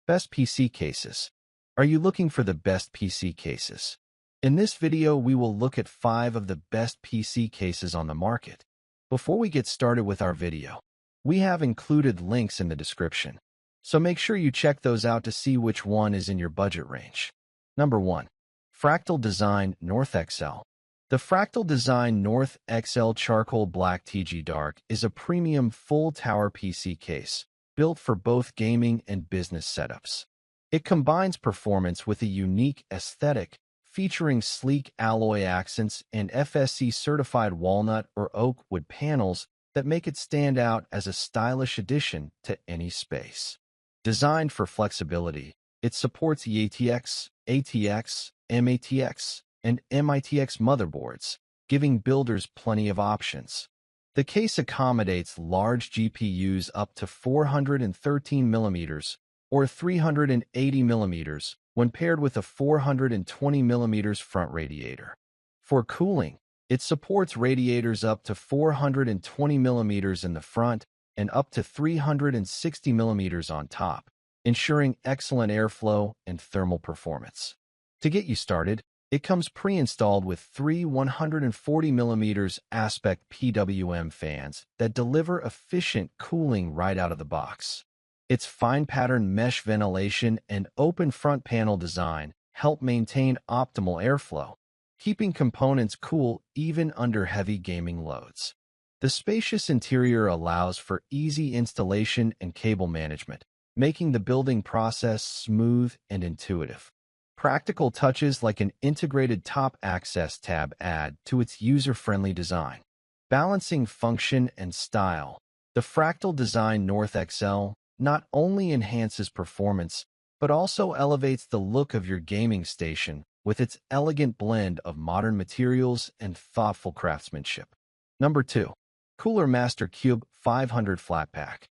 Best PC cases. Are you looking for the best PC cases? In this video, we will look at 5 of the best PC cases on the market. Before we get started with our video, we have included links in the description, so make sure you check those out to see which one is in your budget range. Number 1. Fractal Design North XL. The Fractal Design North XL Charcoal Black TG Dark is a premium full-tower PC case built for both gaming and business setups. It combines performance with a unique aesthetic, featuring sleek alloy accents and FSC-certified walnut or oak wood panels that make it stand out as a stylish addition to any space. Designed for flexibility, it supports EATX, ATX, MATX, and MITX motherboards, giving builders plenty of options. The case accommodates large GPUs up to 413mm or 380mm when paired with a 420mm front radiator. For cooling, it supports radiators up to 420mm in the front and up to 360mm on top, ensuring excellent airflow and thermal performance. To get you started, it comes pre-installed with 3 140mm aspect PWM fans that deliver efficient cooling right out of the box. Its fine pattern mesh ventilation and open front panel design help maintain optimal airflow, keeping components cool even under heavy gaming loads. The spacious interior allows for easy installation and cable management, making the building process smooth and intuitive. Practical touches like an integrated top access tab add to its user-friendly design. Balancing function and style, the Fractal Design North XL not only enhances performance, but also elevates the look of your gaming station with its elegant blend of modern materials and thoughtful craftsmanship. Number 2. Cooler Master Qube 500 Flatpack.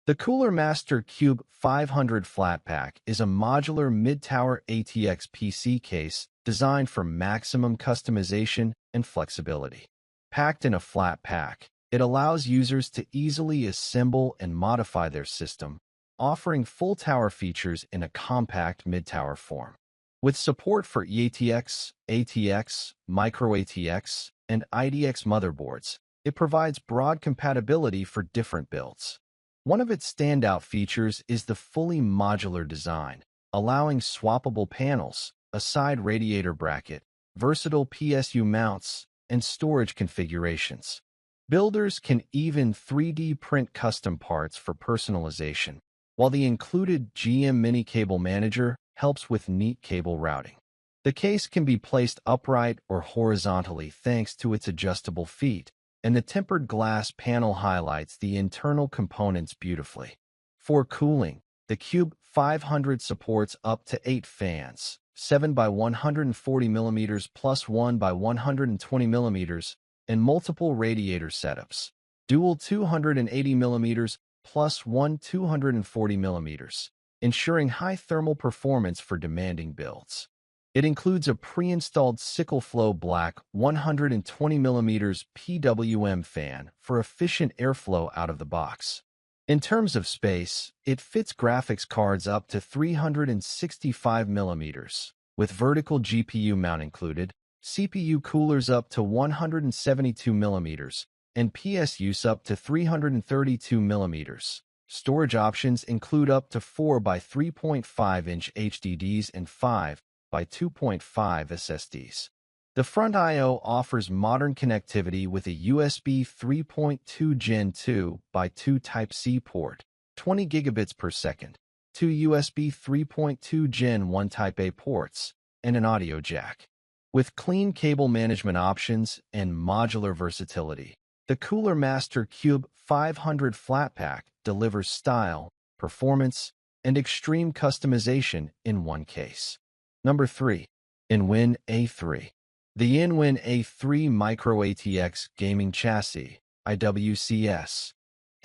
The Cooler Master Qube 500 Flatpack is a modular mid-tower ATX PC case designed for maximum customization and flexibility. Packed in a flat pack, it allows users to easily assemble and modify their system, offering full tower features in a compact mid-tower form. With support for EATX, ATX, Micro ATX, and IDX motherboards, it provides broad compatibility for different builds. One of its standout features is the fully modular design, allowing swappable panels, a side radiator bracket, versatile PSU mounts, and storage configurations. Builders can even 3D print custom parts for personalization, while the included GM Mini Cable Manager helps with neat cable routing. The case can be placed upright or horizontally thanks to its adjustable feet, and the tempered glass panel highlights the internal components beautifully. For cooling, the Qube 500 supports up to 8 fans, 7 by 140mm plus 1 by 120mm, and multiple radiator setups, dual 280mm plus 1 240mm, ensuring high thermal performance for demanding builds. It includes a pre-installed Sickle Flow Black 120mm PWM fan for efficient airflow out of the box. In terms of space, it fits graphics cards up to 365mm, with vertical GPU mount included, CPU coolers up to 172mm, and PSUs up to 332mm. Storage options include up to 4 by 3.5-inch HDDs and 5 by 2.5 SSDs. The front I/O offers modern connectivity with a USB 3.2 Gen 2 by 2 Type-C port, 20 gigabits per second, 2 USB 3.2 Gen 1 Type-A ports, and an audio jack. With clean cable management options and modular versatility, the Cooler Master Qube 500 Flatpack delivers style, performance, and extreme customization in one case. Number 3. InWin A3. The InWin A3 Micro ATX Gaming Chassis, IWCS,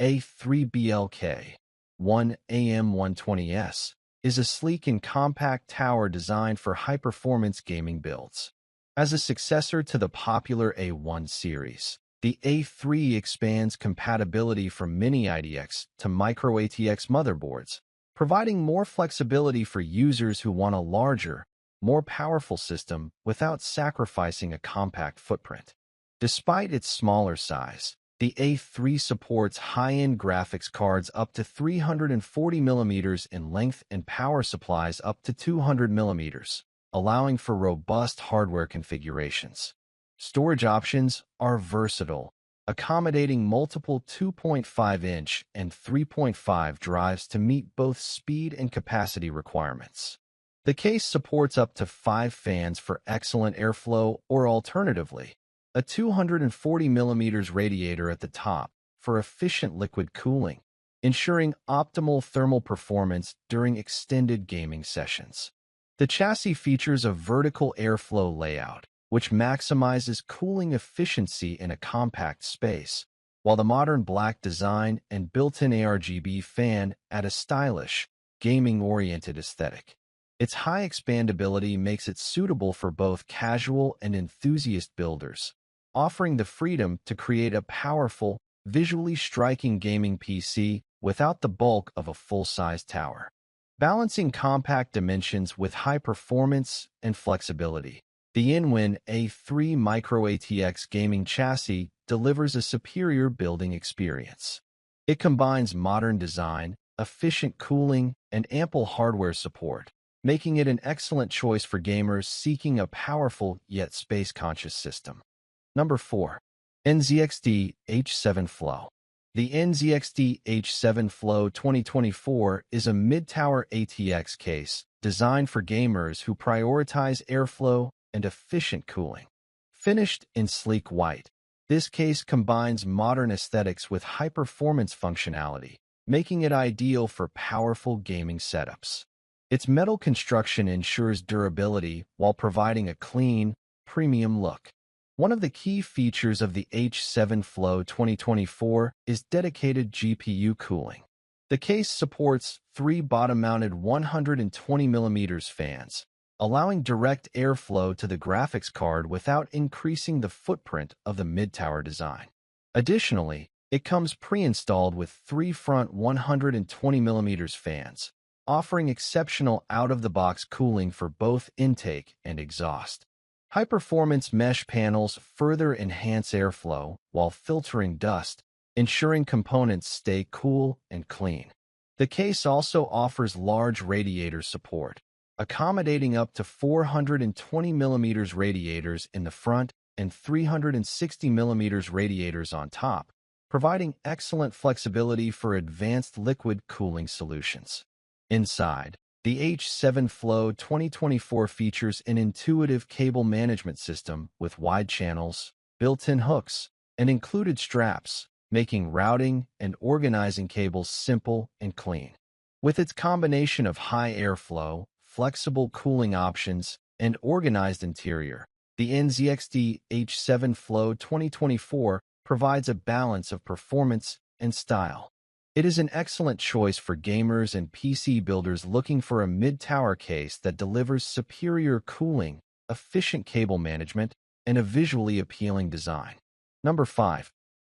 A3BLK, 1AM120S, is a sleek and compact tower designed for high-performance gaming builds. As a successor to the popular A1 series, the A3 expands compatibility from Mini IDX to Micro ATX motherboards, providing more flexibility for users who want a larger, more powerful system without sacrificing a compact footprint. Despite its smaller size, the A3 supports high-end graphics cards up to 340 mm in length and power supplies up to 200 mm, allowing for robust hardware configurations. Storage options are versatile, accommodating multiple 2.5-inch and 3.5 drives to meet both speed and capacity requirements. The case supports up to 5 fans for excellent airflow or alternatively, a 240 mm radiator at the top for efficient liquid cooling, ensuring optimal thermal performance during extended gaming sessions. The chassis features a vertical airflow layout, which maximizes cooling efficiency in a compact space, while the modern black design and built-in ARGB fan add a stylish, gaming-oriented aesthetic. Its high expandability makes it suitable for both casual and enthusiast builders, offering the freedom to create a powerful, visually striking gaming PC without the bulk of a full-size tower. Balancing compact dimensions with high performance and flexibility, the InWin A3 Micro ATX gaming chassis delivers a superior building experience. It combines modern design, efficient cooling, and ample hardware support, making it an excellent choice for gamers seeking a powerful yet space-conscious system. Number 4. NZXT H7 Flow. The NZXT H7 Flow 2024 is a mid-tower ATX case designed for gamers who prioritize airflow and efficient cooling. Finished in sleek white, this case combines modern aesthetics with high-performance functionality, making it ideal for powerful gaming setups. Its metal construction ensures durability while providing a clean, premium look. One of the key features of the H7 Flow 2024 is dedicated GPU cooling. The case supports 3 bottom-mounted 120 mm fans, allowing direct airflow to the graphics card without increasing the footprint of the mid-tower design. Additionally, it comes pre-installed with 3 front 120 mm fans, offering exceptional out-of-the-box cooling for both intake and exhaust. High-performance mesh panels further enhance airflow while filtering dust, ensuring components stay cool and clean. The case also offers large radiator support, accommodating up to 420 mm radiators in the front and 360 mm radiators on top, providing excellent flexibility for advanced liquid cooling solutions. Inside, the H7 Flow 2024 features an intuitive cable management system with wide channels, built-in hooks, and included straps, making routing and organizing cables simple and clean. With its combination of high airflow, flexible cooling options, and organized interior, the NZXT H7 Flow 2024 provides a balance of performance and style. It is an excellent choice for gamers and PC builders looking for a mid-tower case that delivers superior cooling, efficient cable management, and a visually appealing design. Number 5.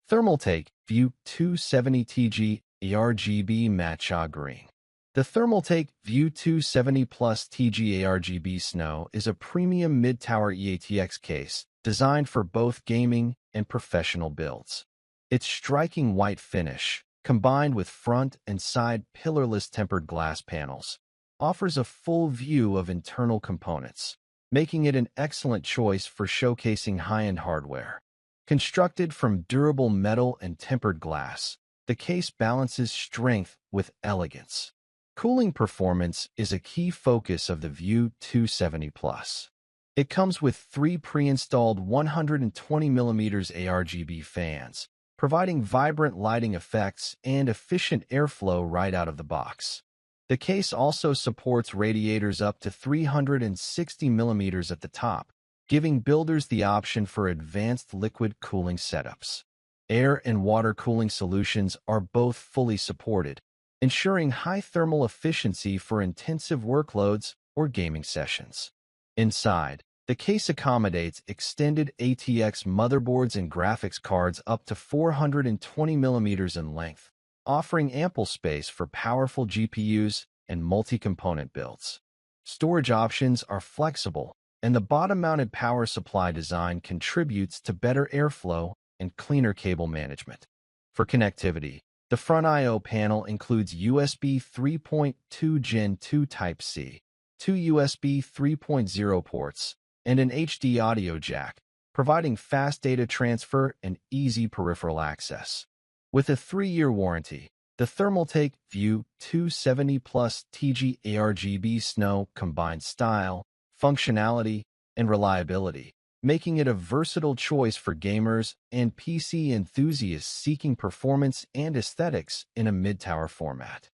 Thermaltake View 270TG ARGB Matcha Green. The Thermaltake View 270 Plus TG ARGB Snow is a premium mid-tower EATX case designed for both gaming and professional builds. Its striking white finish, combined with front and side pillarless tempered glass panels, offers a full view of internal components, making it an excellent choice for showcasing high-end hardware. Constructed from durable metal and tempered glass, the case balances strength with elegance. Cooling performance is a key focus of the View 270 Plus. It comes with 3 pre-installed 120 mm ARGB fans, providing vibrant lighting effects and efficient airflow right out of the box. The case also supports radiators up to 360 mm at the top, giving builders the option for advanced liquid cooling setups. Air and water cooling solutions are both fully supported, ensuring high thermal efficiency for intensive workloads or gaming sessions. Inside, the case accommodates extended ATX motherboards and graphics cards up to 420 mm in length, offering ample space for powerful GPUs and multi-component builds. Storage options are flexible, and the bottom-mounted power supply design contributes to better airflow and cleaner cable management. For connectivity, the front I/O panel includes USB 3.2 Gen 2 Type-C, two USB 3.0 ports, and an HD audio jack, providing fast data transfer and easy peripheral access. With a 3-year warranty, the Thermaltake View 270 Plus TG ARGB Snow combines style, functionality, and reliability, making it a versatile choice for gamers and PC enthusiasts seeking performance and aesthetics in a mid-tower format.